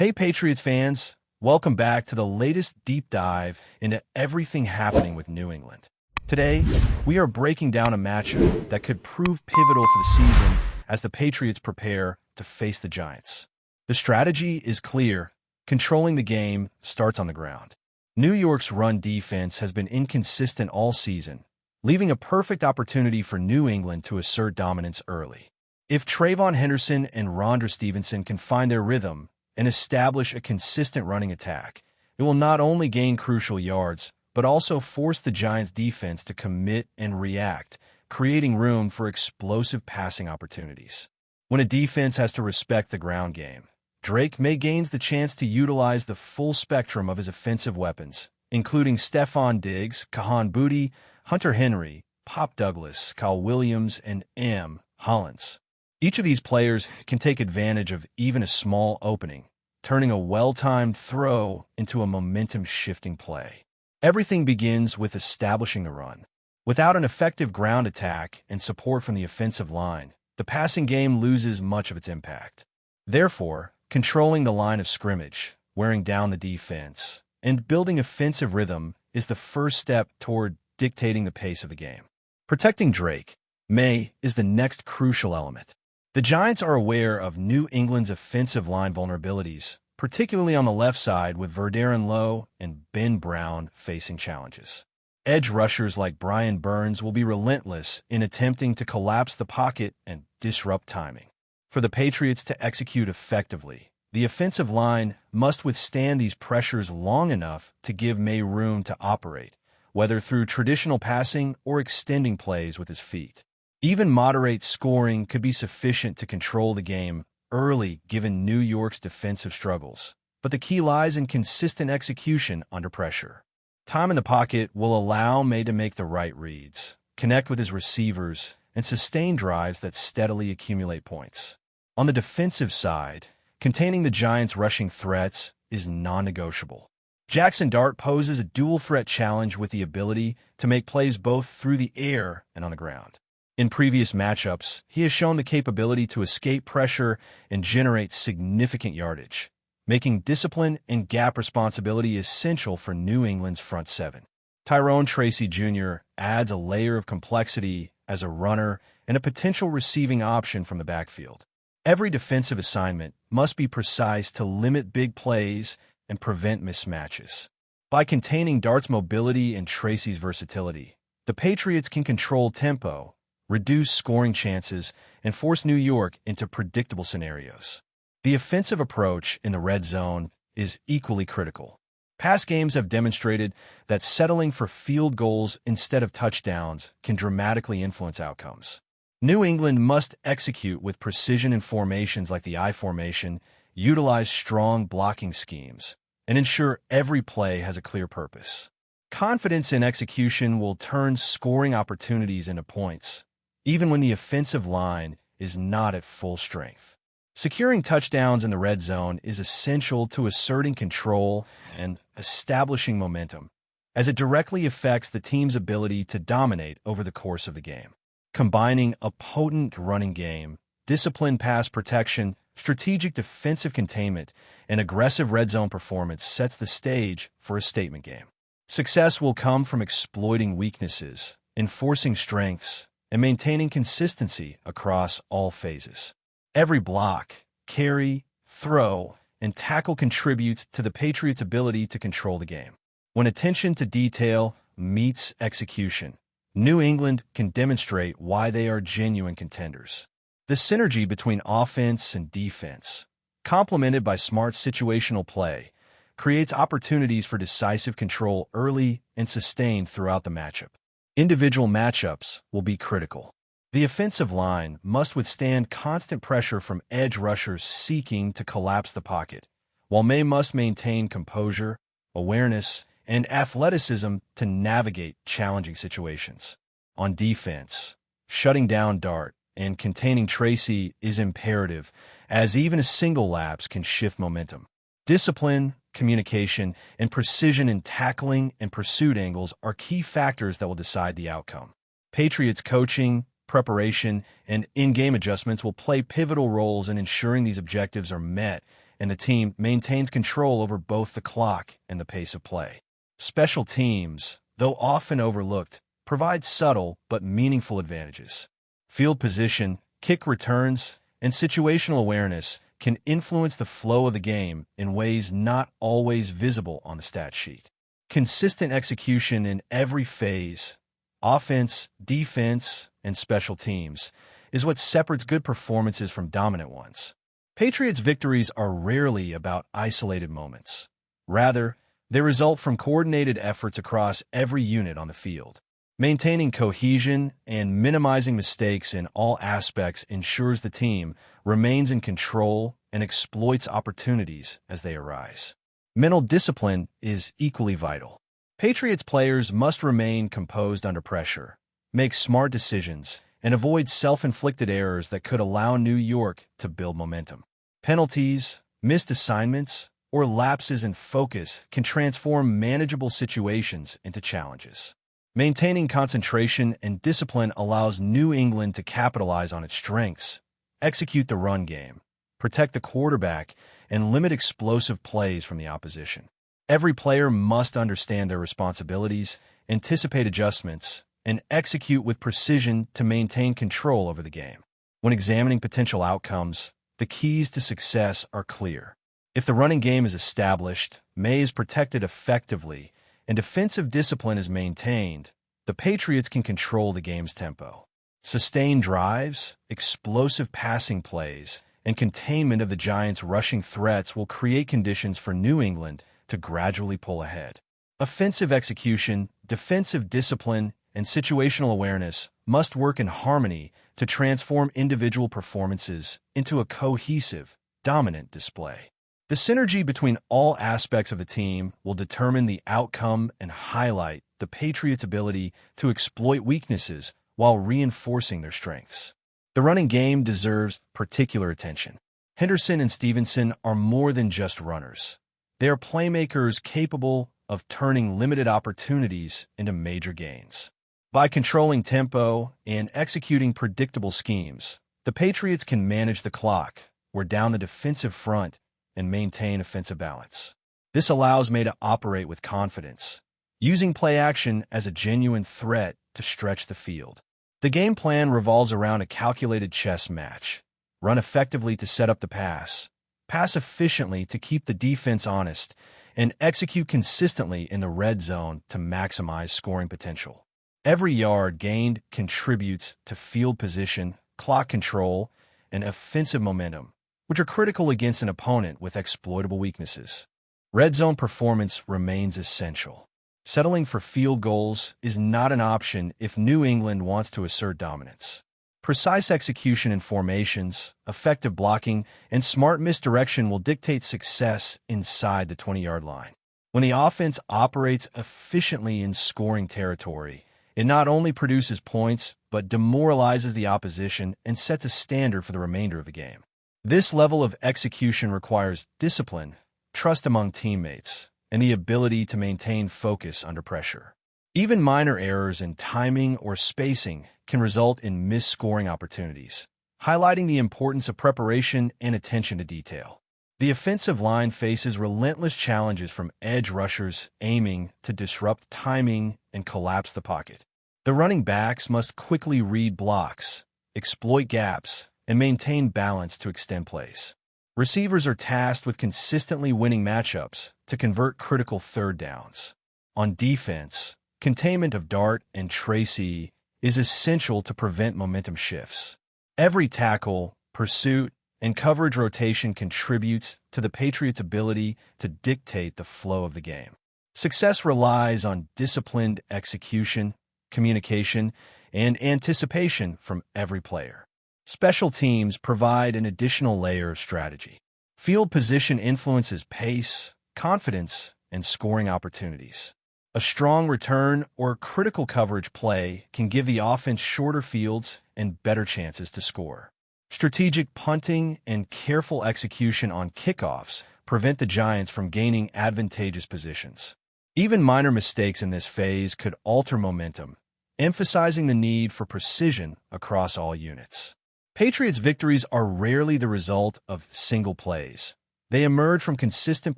Hey Patriots fans, welcome back to the latest deep dive into everything happening with New England. Today, we are breaking down a matchup that could prove pivotal for the season as the Patriots prepare to face the Giants. The strategy is clear. Controlling the game starts on the ground. New York's run defense has been inconsistent all season, leaving a perfect opportunity for New England to assert dominance early. If Trayvon Henderson and Rondre Stevenson can find their rhythm and establish a consistent running attack, it will not only gain crucial yards, but also force the Giants' defense to commit and react, creating room for explosive passing opportunities. When a defense has to respect the ground game, Drake may gain the chance to utilize the full spectrum of his offensive weapons, including Stephon Diggs, Kahan Booty, Hunter Henry, Pop Douglas, Kyle Williams, and M. Hollins. Each of these players can take advantage of even a small opening, turning a well-timed throw into a momentum-shifting play. Everything begins with establishing the run. Without an effective ground attack and support from the offensive line, the passing game loses much of its impact. Therefore, controlling the line of scrimmage, wearing down the defense, and building offensive rhythm is the first step toward dictating the pace of the game. Protecting Drake May is the next crucial element. The Giants are aware of New England's offensive line vulnerabilities, particularly on the left side with Verderin Lowe and Ben Brown facing challenges. Edge rushers like Brian Burns will be relentless in attempting to collapse the pocket and disrupt timing. For the Patriots to execute effectively, the offensive line must withstand these pressures long enough to give May room to operate, whether through traditional passing or extending plays with his feet. Even moderate scoring could be sufficient to control the game early given New York's defensive struggles, but the key lies in consistent execution under pressure. Time in the pocket will allow May to make the right reads, connect with his receivers, and sustain drives that steadily accumulate points. On the defensive side, containing the Giants' rushing threats is non-negotiable. Jackson Dart poses a dual-threat challenge with the ability to make plays both through the air and on the ground. In previous matchups, he has shown the capability to escape pressure and generate significant yardage, making discipline and gap responsibility essential for New England's front seven. Tyrone Tracy Jr. adds a layer of complexity as a runner and a potential receiving option from the backfield. Every defensive assignment must be precise to limit big plays and prevent mismatches. By containing Dart's mobility and Tracy's versatility, the Patriots can control tempo, reduce scoring chances, and force New York into predictable scenarios. The offensive approach in the red zone is equally critical. Past games have demonstrated that settling for field goals instead of touchdowns can dramatically influence outcomes. New England must execute with precision in formations like the I formation, utilize strong blocking schemes, and ensure every play has a clear purpose. Confidence in execution will turn scoring opportunities into points, even when the offensive line is not at full strength. Securing touchdowns in the red zone is essential to asserting control and establishing momentum, as it directly affects the team's ability to dominate over the course of the game. Combining a potent running game, disciplined pass protection, strategic defensive containment, and aggressive red zone performance sets the stage for a statement game. Success will come from exploiting weaknesses, enforcing strengths, and maintaining consistency across all phases. Every block, carry, throw, and tackle contributes to the Patriots' ability to control the game. When attention to detail meets execution, New England can demonstrate why they are genuine contenders. The synergy between offense and defense, complemented by smart situational play, creates opportunities for decisive control early and sustained throughout the matchup. Individual matchups will be critical. The offensive line must withstand constant pressure from edge rushers seeking to collapse the pocket, while May must maintain composure, awareness, and athleticism to navigate challenging situations. On defense, shutting down Dart and containing Tracy is imperative, as even a single lapse can shift momentum. Discipline, communication, and precision in tackling and pursuit angles are key factors that will decide the outcome. Patriots coaching, preparation, and in-game adjustments will play pivotal roles in ensuring these objectives are met and the team maintains control over both the clock and the pace of play. Special teams, though often overlooked, provide subtle but meaningful advantages. Field position, kick returns, and situational awareness can influence the flow of the game in ways not always visible on the stat sheet. Consistent execution in every phase, offense, defense, and special teams, is what separates good performances from dominant ones. Patriots' victories are rarely about isolated moments. Rather, they result from coordinated efforts across every unit on the field. Maintaining cohesion and minimizing mistakes in all aspects ensures the team remains in control and exploits opportunities as they arise. Mental discipline is equally vital. Patriots players must remain composed under pressure, make smart decisions, and avoid self-inflicted errors that could allow New York to build momentum. Penalties, missed assignments, or lapses in focus can transform manageable situations into challenges. Maintaining concentration and discipline allows New England to capitalize on its strengths, execute the run game, protect the quarterback, and limit explosive plays from the opposition. Every player must understand their responsibilities, anticipate adjustments, and execute with precision to maintain control over the game. When examining potential outcomes, the keys to success are clear. If the running game is established, May is protected effectively, and defensive discipline is maintained, the Patriots can control the game's tempo. Sustained drives, explosive passing plays, and containment of the Giants' rushing threats will create conditions for New England to gradually pull ahead. Offensive execution, defensive discipline, and situational awareness must work in harmony to transform individual performances into a cohesive, dominant display. The synergy between all aspects of the team will determine the outcome and highlight the Patriots' ability to exploit weaknesses while reinforcing their strengths. The running game deserves particular attention. Henderson and Stevenson are more than just runners. They are playmakers capable of turning limited opportunities into major gains. By controlling tempo and executing predictable schemes, the Patriots can manage the clock, wear down the defensive front, and maintain offensive balance. This allows May to operate with confidence, using play action as a genuine threat to stretch the field. The game plan revolves around a calculated chess match. Run effectively to set up the pass efficiently to keep the defense honest, and execute consistently in the red zone to maximize scoring potential. Every yard gained contributes to field position, clock control, and offensive momentum, which are critical against an opponent with exploitable weaknesses. Red zone performance remains essential. Settling for field goals is not an option if New England wants to assert dominance. Precise execution in formations, effective blocking, and smart misdirection will dictate success inside the 20-yard line. When the offense operates efficiently in scoring territory, it not only produces points, but demoralizes the opposition and sets a standard for the remainder of the game. This level of execution requires discipline, trust among teammates, and the ability to maintain focus under pressure. Even minor errors in timing or spacing can result in missed scoring opportunities, highlighting the importance of preparation and attention to detail. The offensive line faces relentless challenges from edge rushers aiming to disrupt timing and collapse the pocket. The running backs must quickly read blocks, exploit gaps, and maintain balance to extend plays. Receivers are tasked with consistently winning matchups to convert critical third downs. On defense, containment of Dart and Tracy is essential to prevent momentum shifts. Every tackle, pursuit, and coverage rotation contributes to the Patriots' ability to dictate the flow of the game. Success relies on disciplined execution, communication, and anticipation from every player. Special teams provide an additional layer of strategy. Field position influences pace, confidence, and scoring opportunities. A strong return or critical coverage play can give the offense shorter fields and better chances to score. Strategic punting and careful execution on kickoffs prevent the Giants from gaining advantageous positions. Even minor mistakes in this phase could alter momentum, emphasizing the need for precision across all units. Patriots' victories are rarely the result of single plays. They emerge from consistent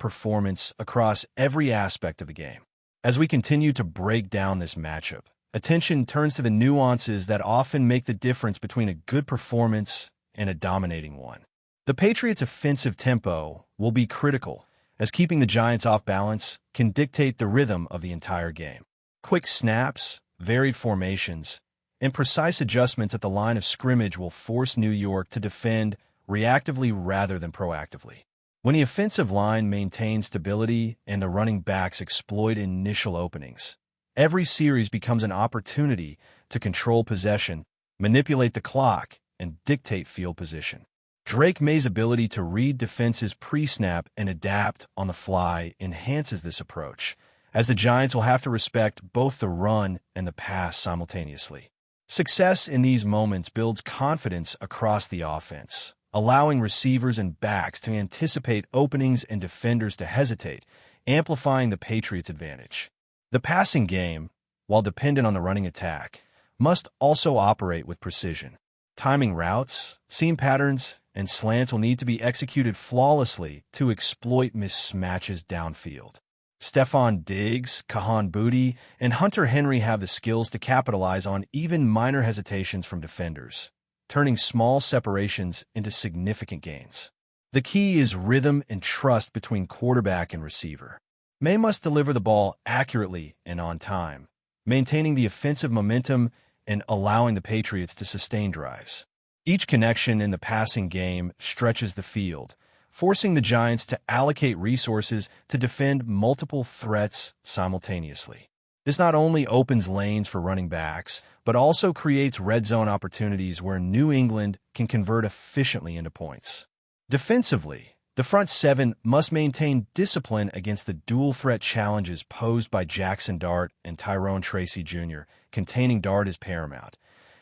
performance across every aspect of the game. As we continue to break down this matchup, attention turns to the nuances that often make the difference between a good performance and a dominating one. The Patriots' offensive tempo will be critical, as keeping the Giants off balance can dictate the rhythm of the entire game. Quick snaps, varied formations, and precise adjustments at the line of scrimmage will force New York to defend reactively rather than proactively. When the offensive line maintains stability and the running backs exploit initial openings, every series becomes an opportunity to control possession, manipulate the clock, and dictate field position. Drake May's ability to read defenses pre-snap and adapt on the fly enhances this approach, as the Giants will have to respect both the run and the pass simultaneously. Success in these moments builds confidence across the offense, allowing receivers and backs to anticipate openings and defenders to hesitate, amplifying the Patriots' advantage. The passing game, while dependent on the running attack, must also operate with precision. Timing routes, seam patterns, and slants will need to be executed flawlessly to exploit mismatches downfield. Stephon Diggs, Kahan Booty, and Hunter Henry have the skills to capitalize on even minor hesitations from defenders, turning small separations into significant gains. The key is rhythm and trust between quarterback and receiver. May must deliver the ball accurately and on time, maintaining the offensive momentum and allowing the Patriots to sustain drives. Each connection in the passing game stretches the field, forcing the Giants to allocate resources to defend multiple threats simultaneously. This not only opens lanes for running backs, but also creates red zone opportunities where New England can convert efficiently into points. Defensively, the front seven must maintain discipline against the dual-threat challenges posed by Jackson Dart and Tyrone Tracy Jr. Containing Dart is paramount,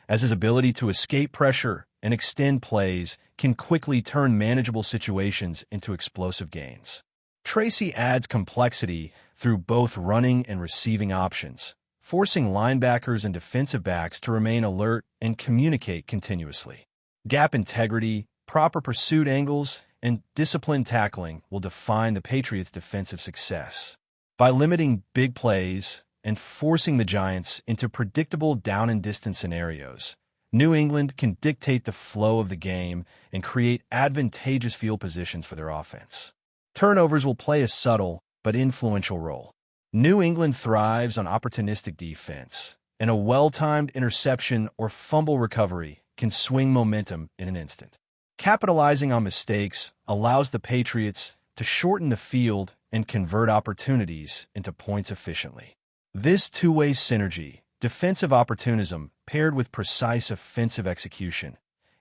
as his ability to escape pressure and extend plays can quickly turn manageable situations into explosive gains. Tracy adds complexity through both running and receiving options, forcing linebackers and defensive backs to remain alert and communicate continuously. Gap integrity, proper pursuit angles, and disciplined tackling will define the Patriots' defensive success. By limiting big plays and forcing the Giants into predictable down-and-distance scenarios, New England can dictate the flow of the game and create advantageous field positions for their offense. Turnovers will play a subtle but influential role. New England thrives on opportunistic defense, and a well-timed interception or fumble recovery can swing momentum in an instant. Capitalizing on mistakes allows the Patriots to shorten the field and convert opportunities into points efficiently. This two-way synergy, defensive opportunism paired with precise offensive execution,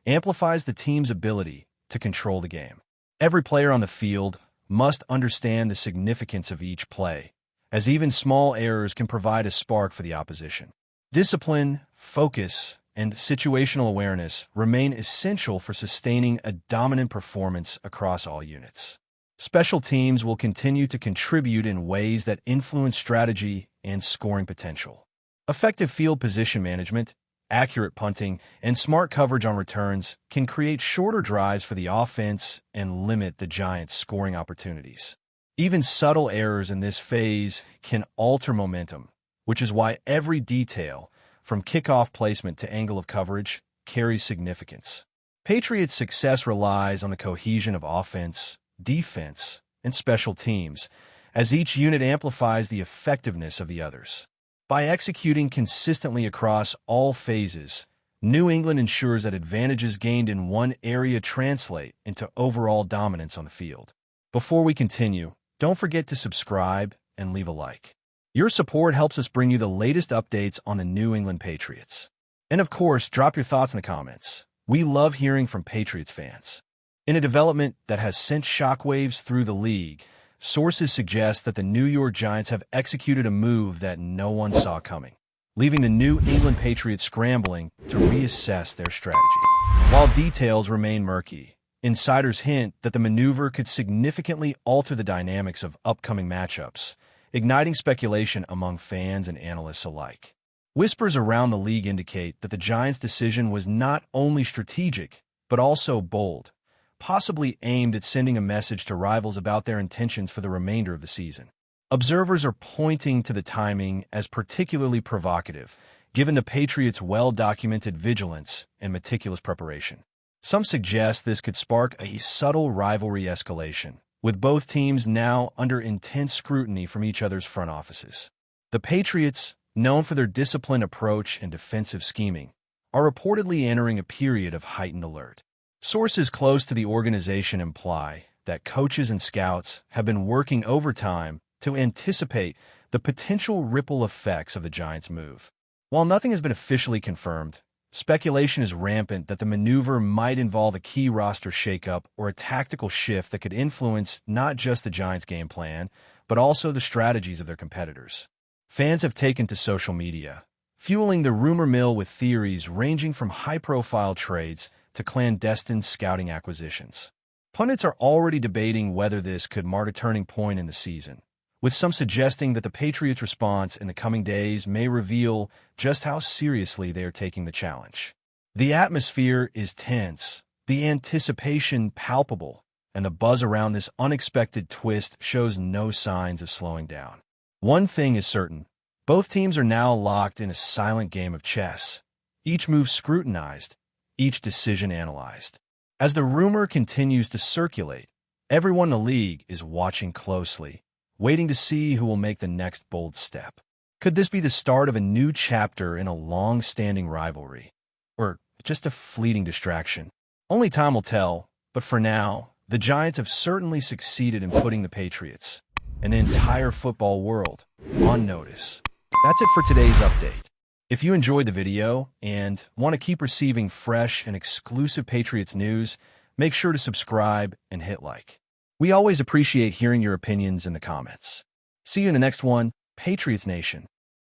amplifies the team's ability to control the game. Every player on the field must understand the significance of each play, as even small errors can provide a spark for the opposition. Discipline, focus, and situational awareness remain essential for sustaining a dominant performance across all units. Special teams will continue to contribute in ways that influence strategy and scoring potential. Effective field position management, accurate punting, and smart coverage on returns can create shorter drives for the offense and limit the Giants' scoring opportunities. Even subtle errors in this phase can alter momentum, which is why every detail, from kickoff placement to angle of coverage, carries significance. Patriots' success relies on the cohesion of offense, defense, and special teams, as each unit amplifies the effectiveness of the others. By executing consistently across all phases, New England ensures that advantages gained in one area translate into overall dominance on the field. Before we continue, don't forget to subscribe and leave a like. Your support helps us bring you the latest updates on the New England Patriots. And of course, drop your thoughts in the comments. We love hearing from Patriots fans. In a development that has sent shockwaves through the league, sources suggest that the New York Giants have executed a move that no one saw coming, leaving the New England Patriots scrambling to reassess their strategy. While details remain murky, insiders hint that the maneuver could significantly alter the dynamics of upcoming matchups, igniting speculation among fans and analysts alike. Whispers around the league indicate that the Giants' decision was not only strategic, but also bold, possibly aimed at sending a message to rivals about their intentions for the remainder of the season. Observers are pointing to the timing as particularly provocative, given the Patriots' well-documented vigilance and meticulous preparation. Some suggest this could spark a subtle rivalry escalation, with both teams now under intense scrutiny from each other's front offices. The Patriots, known for their disciplined approach and defensive scheming, are reportedly entering a period of heightened alert. Sources close to the organization imply that coaches and scouts have been working overtime to anticipate the potential ripple effects of the Giants' move. While nothing has been officially confirmed, speculation is rampant that the maneuver might involve a key roster shakeup or a tactical shift that could influence not just the Giants' game plan, but also the strategies of their competitors. Fans have taken to social media, fueling the rumor mill with theories ranging from high-profile trades to clandestine scouting acquisitions. Pundits are already debating whether this could mark a turning point in the season, with some suggesting that the Patriots' response in the coming days may reveal just how seriously they are taking the challenge. The atmosphere is tense, the anticipation palpable, and the buzz around this unexpected twist shows no signs of slowing down. One thing is certain, both teams are now locked in a silent game of chess, each move scrutinized, each decision analyzed. As the rumor continues to circulate, everyone in the league is watching closely, waiting to see who will make the next bold step. Could this be the start of a new chapter in a long-standing rivalry? Or just a fleeting distraction? Only time will tell, but for now, the Giants have certainly succeeded in putting the Patriots, and the entire football world, on notice. That's it for today's update. If you enjoyed the video and want to keep receiving fresh and exclusive Patriots news, make sure to subscribe and hit like. We always appreciate hearing your opinions in the comments. See you in the next one, Patriots Nation.